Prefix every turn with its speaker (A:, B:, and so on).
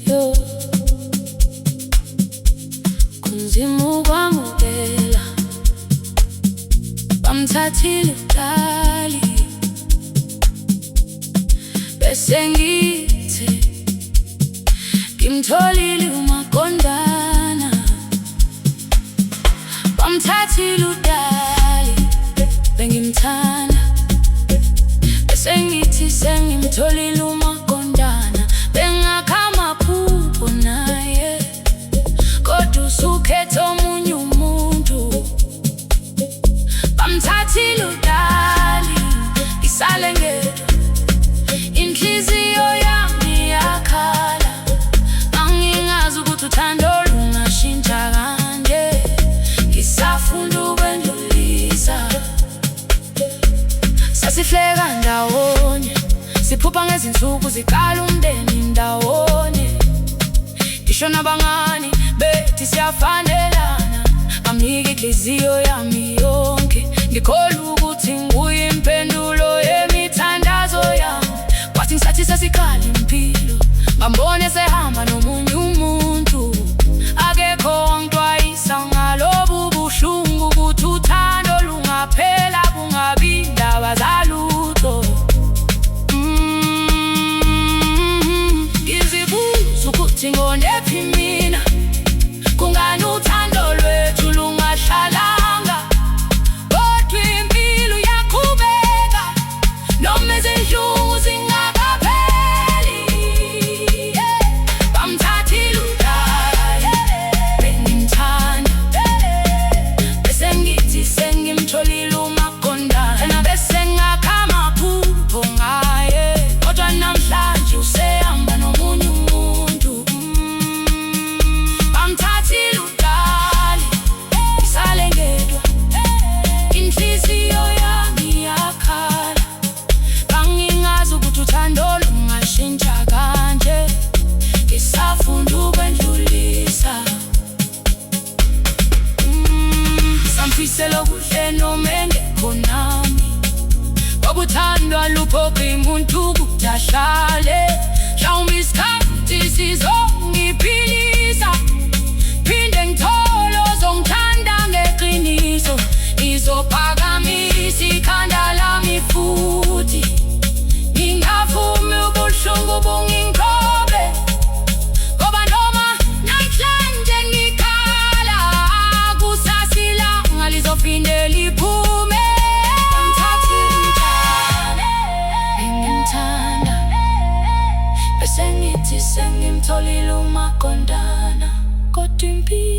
A: yo kunzima ukwamukela, bamthathile uDali bese ngithi ngimtholile uMaqondana. Bamthathile uDali bengimthanda bese ngithi sengimtholile uMaqondana. Bengakha amaphupho naye kodwa usukhethe omunye umuntu. Bamthathile uDali ngisale ngedwa, inhliziyo yami yakhala. Angingazi ukuthi uthando lungashintsha kanje, ngisafunda ukwendlulisa. Sasihleka ndawonye, siphupha ngezinsuku ziqala umndeni ndawonye. Ngisho nabangani bethi siyafanelana, bamnika inhliziyo yami yonke. Ngikholwa ukuthi nguye impendulo yemithandazo yami. Kwathi ngisathi sesiqala impilo, ngambona sehamba nomunye umuntu. Akekho ongixwayisa ngalobu buhlungu, ukuthi uthando lungaphela kungabi ndaba zalutho. Ngizibuza ukuthi ngonephi mina, kungani uthando lwethu lungahlalanga. Kodwa impilo iyaqhubeka noma izinhlungu zingakapheli. Bamthathile uDali bengimthanda bese ngithi sengimtholile uMaqondana. Bese ngakha amaphupho ngaye kodwa namhlanje usehamba nomunye umuntu. Bamthathile uDali ngisale ngedwa, inhliziyo yami yakhala. Angingazi ukuthi uthando lungashintsha kanje, ngisafunda ukwendlulisa. Samfisela kuhle noma engekho nami, ngoba uthando aluphoqi umuntu ukuthi ahlale. Mhlawumbe isikhathi sizongiphilisa, phinde ngithole ozongithanda ngeqiniso. Ngizophakamisa ikhanda lami futhi, ngingavumi ubuhlungu bunginqobe. Ngoba noma namhlanje ngikhala, kusasa ilanga lizophinde liphume. Bamthathile uDali bengimthanda bese ngithi sengimtholile uMaqondana, kodwa impilo